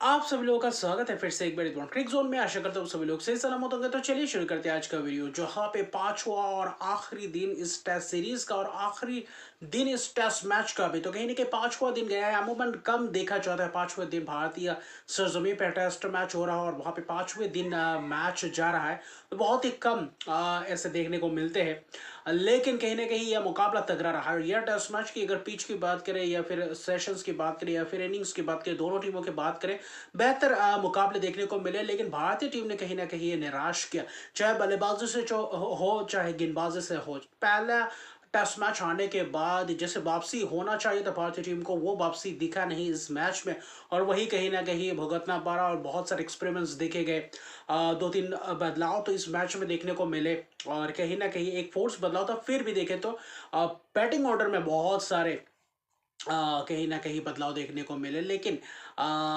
आप सभी लोगों का स्वागत है फिर से एक बार क्रिक जोन में। आशा करता हूँ सभी लोग सही सलामत होंगे। तो चलिए शुरू करते हैं आज का वीडियो, जहां पे पांचवा और आखिरी दिन इस टेस्ट सीरीज का और आखिरी दिन इस टेस्ट मैच का भी। तो कहीं ना कहीं पांचवा दिन गया है, अमूमन कम देखा जाता है पांचवें दिन भारतीय सरजमी पे टेस्ट मैच हो रहा है और वहां पे पांचवें दिन मैच जा रहा है। तो बहुत ही कम ऐसे देखने को मिलते हैं, लेकिन कहीं ना कहीं यह मुकाबला तगड़ा रहा है। यह टेस्ट मैच की अगर पिच की बात करें या फिर सेशंस की बात करें या फिर इनिंग्स की बात करें, दोनों टीमों की बात करें, बेहतर मुकाबले देखने को मिले। लेकिन भारतीय टीम ने कहीं ना कहीं ये निराश किया, चाहे बल्लेबाजी से हो चाहे गेंदबाजी से हो। पहला टेस्ट मैच आने के बाद जैसे वापसी होना चाहिए था भारतीय टीम को, वो वापसी दिखा नहीं इस मैच में। और वही कहीं ना कहीं भुगतना पड़ा और बहुत सारे एक्सपेरिमेंट्स देखे गए। दो तीन बदलाव तो इस मैच में देखने को मिले और कहीं ना कहीं एक फोर्स बदलाव था। फिर भी देखें तो बैटिंग ऑर्डर में बहुत सारे कहीं ना कहीं बदलाव देखने को मिले। लेकिन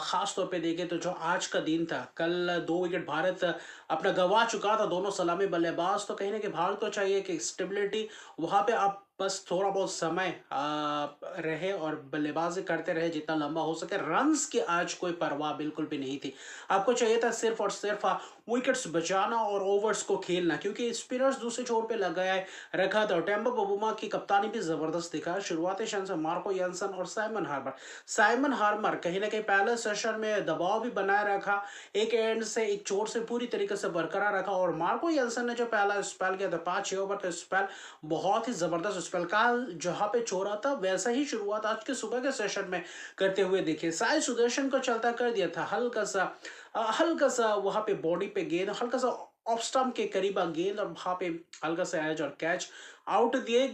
खास तौर पे देखें तो जो आज का दिन था, कल 2 विकेट भारत अपना गंवा चुका था, दोनों सलामी बल्लेबाज। तो कहीं ना कहीं भारत को चाहिए कि स्टेबिलिटी वहां पे आप बस थोड़ा बहुत समय रहे और बल्लेबाजी करते रहे जितना लंबा हो सके। रन्स की आज कोई परवाह बिल्कुल भी नहीं थी। आपको चाहिए था सिर्फ और सिर्फ विकेट्स बचाना और ओवर्स को खेलना, क्योंकि स्पिनर्स दूसरे छोर पे लगाए रखा था। टेम्बो बबूमा की कप्तानी भी जबरदस्त दिखा। शुरुआती क्षण से मार्को यानसन और साइमन हार्मर कहीं ना कहीं पहले सेशन में दबाव भी बनाए रखा, एक एंड से एक चोर से पूरी तरीके से बरकरार रखा। और मार्को यानसन ने जो पहला स्पेल किया था 5-6 ओवर का स्पेल, बहुत ही जबरदस्त स्पेल। कल जहां पे छोड़ा था वैसा ही शुरुआत आज के सुबह के सेशन में करते हुए दिखे। साई सुदर्शन को चलता कर दिया था, हल्का सा वहां पे बॉडी पे गेंद, हल्का सा ऑफ स्टंप के करीब गेंद और वहां पे हल्का सा एज और कैच आउट दिए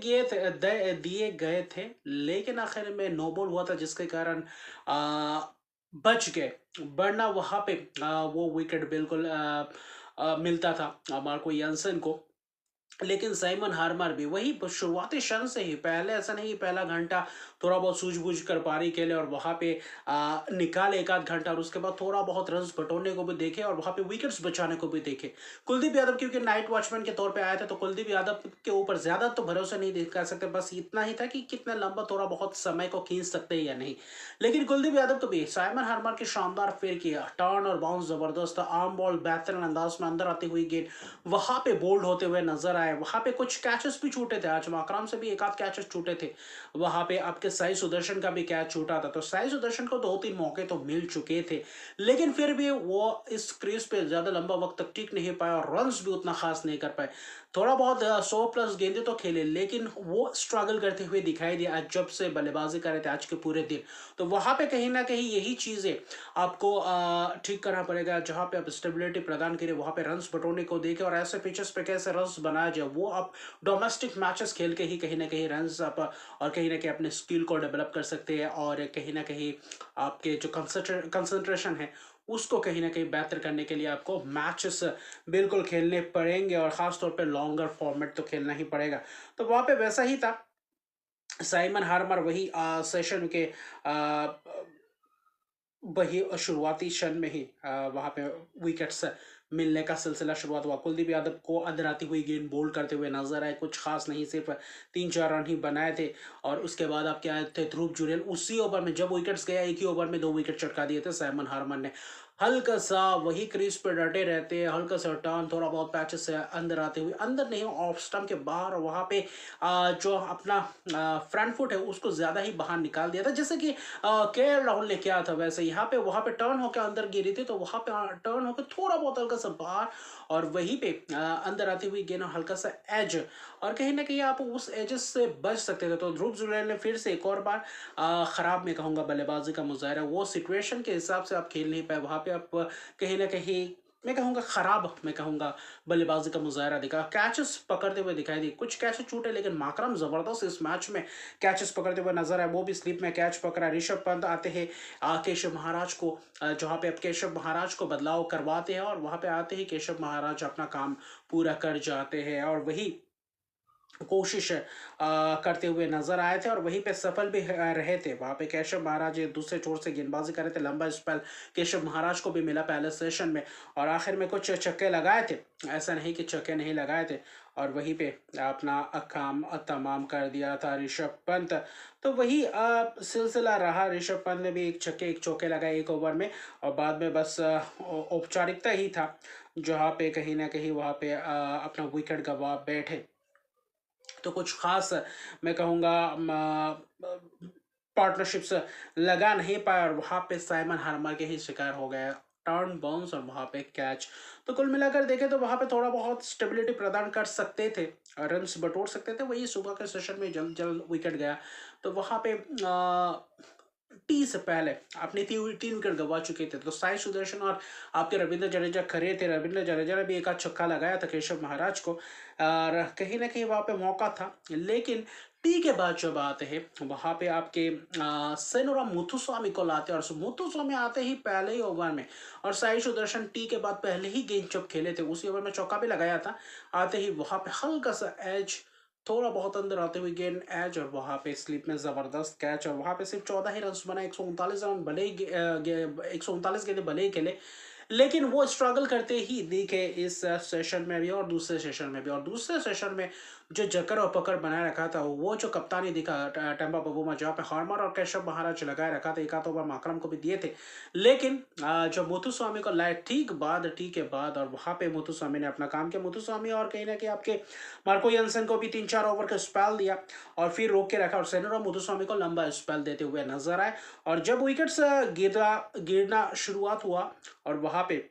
गए थे। लेकिन आखिर में नो बॉल हुआ था, जिसके कारण आ, बच गए, वरना वहां पे वो विकेट बिल्कुल मिलता था मार्को यानसन को। लेकिन साइमन हार्मर भी वही शुरुआती क्षण से ही, पहले ऐसा नहीं पहला घंटा थोड़ा बहुत सूझबूझ कर पारी खेले और वहां पे निकाले एक आध घंटा, और उसके बाद थोड़ा बहुत रन बटोरने को भी देखे और वहां पे विकेट्स बचाने को भी देखे। कुलदीप यादव क्योंकि नाइट वॉचमैन के तौर पे आया था, तो कुलदीप यादव के ऊपर ज्यादा तो भरोसा नहीं दिखा सकते, बस इतना ही था कि कितना लंबा थोड़ा बहुत समय को खींच सकते हैं या नहीं। लेकिन कुलदीप यादव को भी साइमन हार्मर की शानदार फेर किया, टर्न और बाउंस जबरदस्त, आर्म बॉल बेहतरीन अंदाज में अंदर आती हुई गेंद वहां पे बोल्ड होते हुए नजर आए। वहां पे कुछ कैचेस भी छूटे थे, आज माकराम से भी एक आध कैचेस छूटे थे। वहां पे आपके साई सुदर्शन का भी कैच छूटा था, तो साई सुदर्शन को 2-3 मौके तो मिल चुके थे। लेकिन फिर भी वो इस क्रीज पे ज्यादा लंबा वक्त तक टिक नहीं पाया और रन्स भी उतना खास नहीं कर पाए। थोड़ा बहुत 100+ गेंदे तो खेले, लेकिन वो स्ट्रगल करते हुए दिखाई दिया आज जब से बल्लेबाजी कर रहे थे आज के पूरे दिन। तो वहां पे कहीं ना कहीं यही चीजें आपको ठीक करना पड़ेगा, जहां पे आप स्टेबिलिटी प्रदान करें, वहां पे रन्स बटोरने को देखें और ऐसे पिचेस पे कैसे रन्स बनाया जाए, वो आप डोमेस्टिक मैचेस खेल के ही कहीं ना कहीं रन्स आप और कहीं ना कहीं अपने स्किल को डेवलप कर सकते हैं। और कहीं ना कहीं आपके जो कंसंट्रेशन है उसको कहीं ना कहीं बेहतर करने के लिए आपको मैचेस बिल्कुल खेलने पड़ेंगे और खास तौर पे लॉन्गर फॉर्मेट तो खेलना ही पड़ेगा। तो वहां पे वैसा ही था। साइमन हार्मर वही सेशन के आ, वही शुरुआती क्षण में ही वहां पे विकेट्स मिलने का सिलसिला शुरुआत हुआ। कुलदीप यादव को अंदर आती हुई गेंद बोल्ड करते हुए नजर आए, कुछ खास नहीं, सिर्फ 3-4 रन ही बनाए थे। और उसके बाद आपके आए थे ध्रुव जुरेल, उसी ओवर में जब विकेट्स गया एक ही ओवर में 2 विकेट चटका दिए थे साइमन हार्मन ने। हल्का सा वही क्रीज पे डटे रहते हैं, हल्का सा टर्न, थोड़ा बहुत पैचेस से अंदर आते हुए, अंदर नहीं ऑफ स्टंप के बाहर, वहां पे जो अपना फ्रंट फुट है उसको ज्यादा ही बाहर निकाल दिया था, जैसे कि के एल राहुल ने किया था। वैसे यहाँ पे वहां पे टर्न होकर अंदर गिरी थी, तो वहां पे टर्न होकर थोड़ा बहुत हल्का सा बाहर और वहीं पे अंदर आती हुई गेंद हल्का सा एज, और कहीं ना कहीं आप उस एजेस से बच सकते थे। तो ध्रुव जुरैल ने फिर से एक और बार खराब मैं कहूंगा बल्लेबाजी का मुजाहरा, वो सिचुएशन के हिसाब से आप खेल नहीं पाए, वहां पे आप कहीं ना कहीं मैं कहूंगा खराब, मैं कहूंगा बल्लेबाजी का मुजाहरा दिखा। कैचेस पकड़ते हुए दिखाई दी, कुछ कैचेस छूटे, लेकिन माकरम जबरदस्त इस मैच में कैचेस पकड़ते हुए नजर आए। वो भी स्लिप में कैच पकड़ा। ऋषभ पंत आते हैं केशव महाराज को, जहां पे अब केशव महाराज को बदलाव करवाते हैं और वहां पे आते ही केशव महाराज अपना काम पूरा कर जाते हैं। और वही कोशिश करते हुए नजर आए थे और वहीं पे सफल भी रहे थे। वहां पे केशव महाराज दूसरे छोर से गेंदबाजी कर रहे थे, लंबा स्पेल केशव महाराज को भी मिला पहले सेशन में और आखिर में कुछ छक्के लगाए थे, ऐसा नहीं कि छक्के नहीं लगाए थे। और वहीं पे अपना काम तमाम कर दिया था ऋषभ पंत। तो वही सिलसिला रहा, ऋषभ पंत ने भी एक छक्के एक चौके लगाए एक ओवर में और बाद में बस औपचारिकता ही था, जहाँ पे कहीं ना कहीं वहाँ पे अपना विकेट गंवा बैठे। तो कुछ खास मैं कहूँगा पार्टनरशिप्स लगा नहीं पाया और वहाँ पे साइमन हार्मर के ही शिकार हो गया, टर्न बाउंस और वहाँ पे कैच। तो कुल मिलाकर देखें तो वहाँ पे थोड़ा बहुत स्टेबिलिटी प्रदान कर सकते थे, रन्स बटोर सकते थे। वही सुबह के सेशन में जल्द जल्द विकेट गया तो वहाँ पे टी से पहले अपने तीन विकेट गंवा चुके थे। तो साई सुदर्शन और आपके रविंद्र जडेजा खड़े थे, रविंद्र जडेजा ने भी एक आध छक्का लगाया था केशव महाराज को और कहीं ना कहीं वहाँ पे मौका था। लेकिन टी के बाद जब आते हैं वहाँ पे आपके सेनोरा मुथुस्वामी को लाते हैं और मुथुस्वामी आते ही पहले ही ओवर में, और साई सुदर्शन टी के बाद पहले ही गेंद जब खेले थे उसी ओवर में चौका भी लगाया था, आते ही वहाँ पे हल्का सा एज, थोड़ा बहुत अंदर आते हुए गेंद एज और वहां पे स्लिप में जबरदस्त कैच और वहां पे सिर्फ 14 ही रन बना, 139 रन भले ही 139 गेंदें भले ही खेले, लेकिन वो स्ट्रगल करते ही दिखे इस सेशन में भी और दूसरे सेशन में भी। और दूसरे सेशन में जो जकर और पकड़ बनाए रखा था वो जो कप्तानी दिखा टेम्पा बबूमा, जहाँ पे हार्मर और केशव महाराज लगाए रखा था, एक आध ओवर माकरम को भी दिए थे। लेकिन जो मुथुस्वामी को लाए टी के बाद और वहां पे मुथुस्वामी ने अपना काम किया, मुथुस्वामी और कहीं ना कहीं आपके मार्को यंसन को भी 3-4 ओवर का स्पेल दिया और फिर रोक के रखा और सेनोरा मुथुस्वामी को लंबा स्पेल देते हुए नजर आए। और जब विकेट्स गिरना शुरुआत हुआ और वहां पे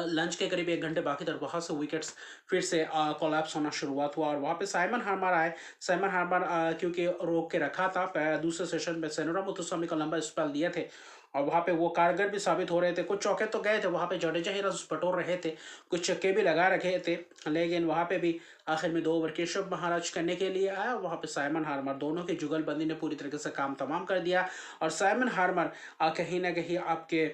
लंच के करीब 1 घंटे बाकी था, वहां से विकेट्स फिर से कोलैप्स होना शुरुआत हुआ और वहां पे साइमन हार्मर आए। साइमन हार्मर क्योंकि रोक के रखा था दूसरे सेशन में, सेनोरा मुथुस्वामी को लंबा स्पेल दिए थे और वहां पे वो कारगर भी साबित हो रहे थे। कुछ चौके तो गए थे, वहां पे जडेजा ही रन बटोर रहे थे, कुछ छक्के भी लगा रखे थे, लेकिन वहां पे भी आखिर में 2 ओवर केशव महाराज करने के लिए आया और वहां पे साइमन हार्मर, दोनों की जुगलबंदी ने पूरी तरीके से काम तमाम कर दिया। और साइमन हार्मर कहीं ना कहीं आपके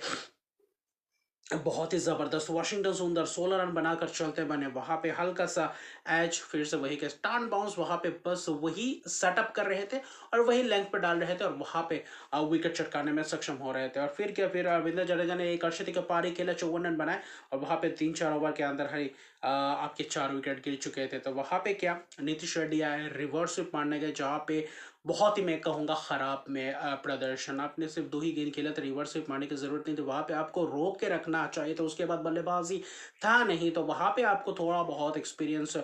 बहुत ही जबरदस्त वाशिंगटन सुंदर 16 रन बनाकर चलते बने, वहां पे हल्का सा एज, फिर से वही के टर्न बाउंस, वहां पे बस वही सेटअप कर रहे थे और वही लेंथ पे डाल रहे थे और वहां पे विकेट चटकाने में सक्षम हो रहे थे। और फिर क्या, फिर रविंद्र जडेजा ने एक अर्शदीप के पारी खेला, 54 रन बनाए और वहां पे 3-4 ओवर के अंदर हरी आपके 4 विकेट गिर चुके थे। तो वहां पे क्या, नीतीश रेड्डी आए, रिवर्स स्वीप मारने गए, जहाँ पे बहुत ही मैं कहूँगा खराब में प्रदर्शन, आपने सिर्फ 2 ही गेंद खेला था, रिवर्स स्वीप मारने की जरूरत नहीं थी, वहां पे आपको रोक के रखना चाहिए था, उसके बाद बल्लेबाजी था नहीं, तो वहां पे आपको थोड़ा बहुत एक्सपीरियंस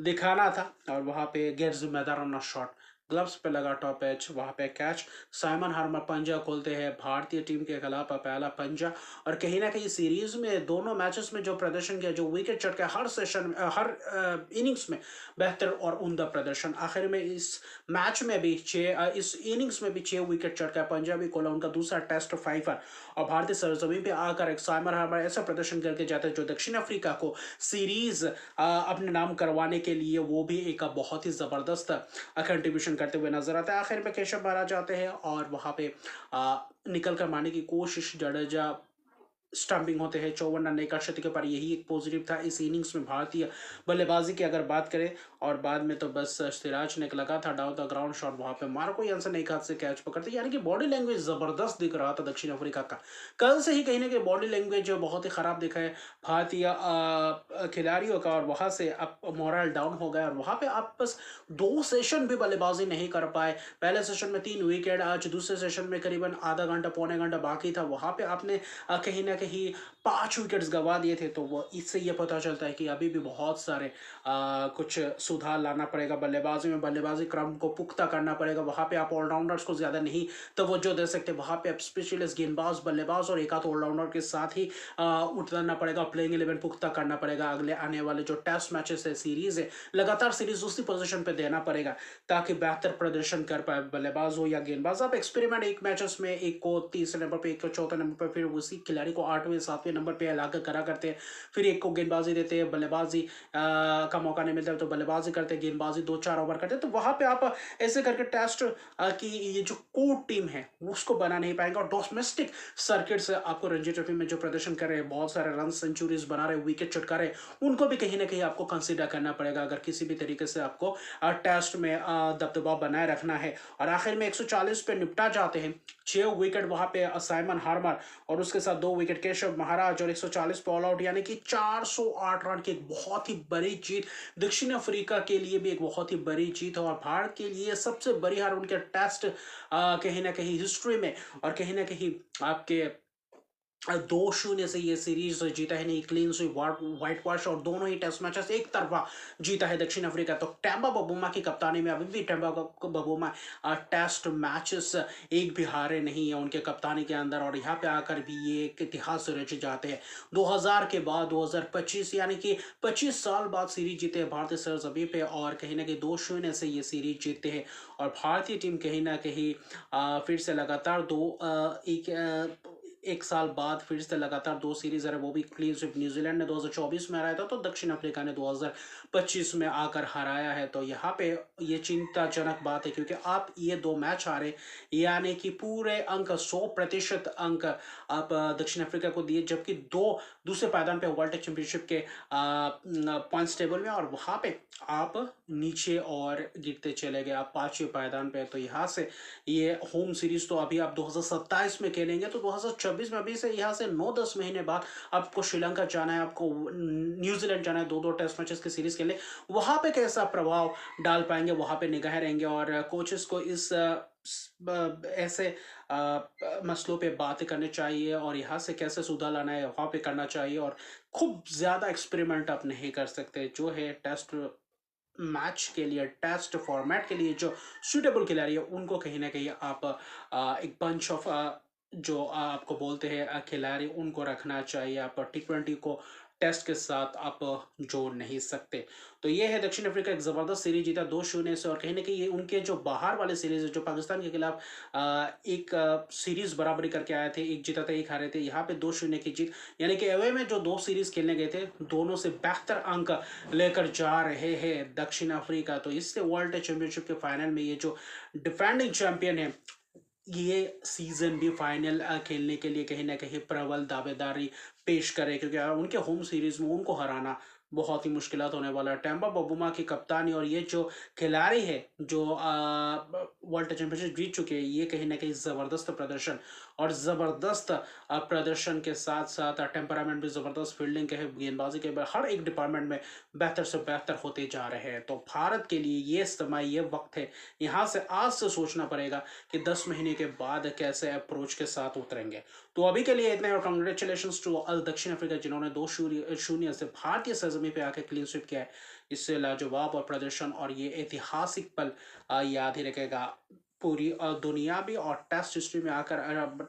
दिखाना था और वहां पे गैर जिम्मेदार ऑन शॉट, ग्लव्स पे लगा टॉप एच, वहां पे कैच। साइमन हार्मर पंजा खोलते हैं भारतीय टीम के खिलाफ पहला पंजा और कहीं ना कहीं सीरीज में दोनों मैचेस में जो प्रदर्शन किया, जो विकेट चटका हर सेशन हर इनिंग्स में बेहतर और उम्दा प्रदर्शन, आखिर में इस मैच में भी इस इनिंग्स में भी 6 विकेट चटका, पंजाबी कोला उनका दूसरा टेस्ट फाइफर और भारतीय सरजमीन पे आकर एक साइमन हार्मर ऐसा प्रदर्शन करके जाता है जो दक्षिण अफ्रीका को सीरीज अपने नाम करवाने के लिए वो भी एक बहुत ही जबरदस्त कंट्रीब्यूशन करते हुए नजर आता है। आखिर में केशव महाराज आते हैं और वहां पे निकल कर मारने की कोशिश, जडेजा स्टंपिंग होते हैं, 54 रन एक अर्शदीप के पर, यही एक पॉजिटिव था इस इनिंग्स में भारतीय बल्लेबाजी की अगर बात करें। और बाद में तो बस सिराज ने एक लगा था डाउन द ग्राउंड शॉट, वहां पे मार्को यंसन एक हाथ से कैच पकड़ते, यानी कि बॉडी लैंग्वेज जबरदस्त दिख रहा था दक्षिण अफ्रीका का। कल से ही कहीं ना कहीं बॉडी लैंग्वेज बहुत ही खराब दिखा है भारतीय खिलाड़ियों का और वहां से अब मोरल डाउन हो गया और वहां पे आप बस 2 सेशन भी बल्लेबाजी नहीं कर पाए। पहले सेशन में 3 विकेट, आज दूसरे सेशन में करीबन आधा घंटा पौने घंटा बाकी था, वहां पे आपने कहीं ना कहीं 5 विकेट्स गंवा दिए थे। तो वो इससे ये पता चलता है कि अभी भी बहुत सारे कुछ सुधार लाना पड़ेगा बल्लेबाजी में, बल्लेबाजी क्रम को पुख्ता करना पड़ेगा। वहां पे आप ऑलराउंडर्स को ज्यादा नहीं तवज्जो दे सकते, वहां पे आप स्पेशलिस्ट गेंदबाज, बल्लेबाज और एक आध ऑलराउंडर के साथ ही उतरना पड़ेगा, प्लेइंग 11 पुख्ता करना पड़ेगा। अगले आने वाले जो टेस्ट मैचेस है, सीरीज है, लगातार सीरीज उसी पोजीशन पे देना पड़ेगा ताकि बेहतर प्रदर्शन कर पाए बल्लेबाज हो या गेंदबाज। आप एक्सपेरिमेंट एक मैचेस में एक को तीसरे नंबर पे, एक को चौथे नंबर पे, फिर उसी खिलाड़ी को 8वें 7वें नंबर पे अलग करा करते हैं, फिर एक को गेंदबाजी देते हैं, बल्लेबाजी का मौका नहीं मिलता तो बल्लेबाज बल्लेबाजी करते हैं, गेंदबाजी 2-4 ओवर करते हैं, तो वहाँ पे आप ऐसे करके टेस्ट की ये जो कोर टीम है उसको बना नहीं पाएंगे। और डोमेस्टिक सर्किट से आपको रणजी ट्रॉफी में जो प्रदर्शन कर रहे हैं, बहुत सारे रन सेंचुरीज बना रहे, विकेट चटका रहे, उनको भी कहीं ना कहीं आपको कंसीडर करना पड़ेगा अगर किसी भी तरीके से आपको टेस्ट में दबदबा बनाए रखना है। और आखिर में 140 पे निपटा जाते हैं, 6 विकेट वहां पे साइमन हार्मर और उसके साथ 2 विकेट केशव महाराज और 140 पे ऑल आउट, यानी कि 408 रन की एक बहुत ही बड़ी जीत। दक्षिण अफ्रीका के लिए भी एक बहुत ही बड़ी जीत है और भारत के लिए सबसे बड़ी हार उनके टेस्ट कहीं ना कहीं हिस्ट्री में। और कहीं ना कहीं आपके 2-0 से ये सीरीज जीता है, नहीं क्लीन स्वीप व्हाइट वॉश, और दोनों ही टेस्ट मैचेस एक तरफा जीता है दक्षिण अफ्रीका। तो टेम्बा बबूमा की कप्तानी में अभी भी टेम्बा बबूमा टेस्ट मैचेस एक भी हारे नहीं है उनके कप्तानी के अंदर, और यहाँ पे आकर भी ये एक इतिहास रच जाते हैं। 2000 के बाद 2025 यानी कि 25 साल बाद सीरीज जीते हैं भारतीय सरजमीं पे, और कहीं ना कहीं 2-0 से ये सीरीज जीतते हैं। और भारतीय टीम कहीं ना कहीं फिर से लगातार एक साल बाद फिर से लगातार 2 सीरीज है, वो भी क्लीन स्वीप। न्यूजीलैंड ने 2024 में हराया था, तो दक्षिण अफ्रीका ने 2025 में आकर हराया है। तो यहाँ पे ये चिंताजनक बात है, क्योंकि आप ये 2 मैच हारे, यानी कि पूरे अंक 100% अंक आप दक्षिण अफ्रीका को दिए, जबकि दूसरे पायदान पे वर्ल्ड चैंपियनशिप के पॉइंट्स टेबल में, और वहाँ पे आप नीचे और गिरते चले गए, आप 5वें पायदान पे। तो यहाँ से ये होम सीरीज तो अभी आप 2027 में खेलेंगे, तो 2026 में अभी से यहाँ से 9-10 महीने बाद आपको श्रीलंका जाना है, आपको न्यूजीलैंड जाना है, 2-2 टेस्ट मैचेस की सीरीज खेलने। वहां पे कैसा प्रभाव डाल पाएंगे, वहां पे निगाहें रहेंगे, और कोचेस को इस ऐसे मसलों पे बातें करनी चाहिए, और यहाँ से कैसे सुधार लाना है वहाँ पे करना चाहिए। और खूब ज़्यादा एक्सपेरिमेंट आप नहीं कर सकते, जो है टेस्ट मैच के लिए, टेस्ट फॉर्मेट के लिए जो सुटेबल खिलाड़ी है उनको कहीं ना कहीं आप एक बंच ऑफ जो आपको बोलते हैं खिलाड़ी, उनको रखना चाहिए। आप T20 को टेस्ट के साथ आप जोड़ नहीं सकते। तो ये है, दक्षिण अफ्रीका एक ज़बरदस्त सीरीज जीता 2-0 से, और कहीं ना कहीं ये उनके जो बाहर वाले सीरीज है, जो पाकिस्तान के खिलाफ एक सीरीज बराबरी करके आए थे, एक जीता था एक हारे थे, यहाँ पे 2-0 की जीत, यानी कि अवे में जो 2 सीरीज खेलने गए थे, दोनों से बेहतर अंक लेकर जा रहे हैं दक्षिण अफ्रीका। तो इससे वर्ल्ड चैंपियनशिप के फाइनल में ये जो डिफेंडिंग चैंपियन है, ये सीजन भी फाइनल खेलने के लिए कहीं ना कहीं प्रबल दावेदारी पेश करे, क्योंकि उनके होम सीरीज में उनको हराना बहुत ही मुश्किलात होने वाला है। टेम्बा बबूमा की कप्तानी और ये जो खिलाड़ी है जो वर्ल्ड चैंपियनशिप जीत चुके हैं, ये कहीं ना कहीं ज़बरदस्त प्रदर्शन, और ज़बरदस्त प्रदर्शन के साथ साथ टेम्परामेंट भी ज़बरदस्त, फील्डिंग के है, गेंदबाजी के हर एक डिपार्टमेंट में बेहतर से बेहतर होते जा रहे हैं। तो भारत के लिए ये समय, ये वक्त है, यहाँ से आज से सोचना पड़ेगा कि 10 महीने के बाद कैसे अप्रोच के साथ उतरेंगे। तो अभी के लिए इतना, और कांग्रेचुलेशन टू दक्षिण अफ्रीका जिन्होंने 2-0 से भारतीय सरजमीं पे आके क्लीन स्वीप किया है। इससे लाजवाब और प्रदर्शन, और ये ऐतिहासिक पल याद ही रखेगा पूरी दुनियावी और टेस्ट हिस्ट्री में आकर,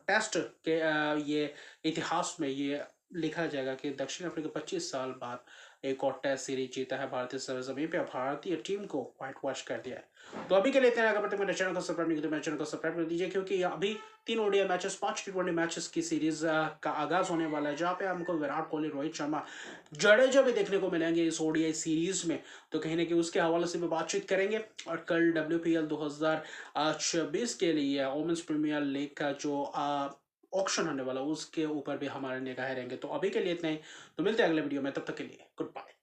टेस्ट के ये इतिहास में ये लिखा जाएगा कि दक्षिण अफ्रीका 25 साल बाद एक और टेस्ट सीरीज जीता है भारतीय सरजमीं पे, भारतीय टीम को व्हाइट वॉश कर दिया है। तो अभी के लिए इतना, अगर मेरे चैनल को सब्सक्राइब नहीं किया तो मेरे चैनल को सब्सक्राइब कर दीजिए, क्योंकि अभी 3 ODI मैचेस, 5 T20 मैचेस की सीरीज का आगाज होने वाला है, जहाँ पे हमको विराट कोहली, रोहित शर्मा, जडेजा भी देखने को मिलेंगे इस ODI सीरीज में। तो कहीं ना कहीं उसके हवाले से भी बातचीत करेंगे, और कल WPL 2026 के लिए वोमेन्स प्रीमियर लीग का जो ऑक्शन होने वाला, उसके ऊपर भी हमारे निगाहें रहेंगे। तो अभी के लिए इतना ही, तो मिलते हैं अगले वीडियो में, तब तक के लिए गुड बाय।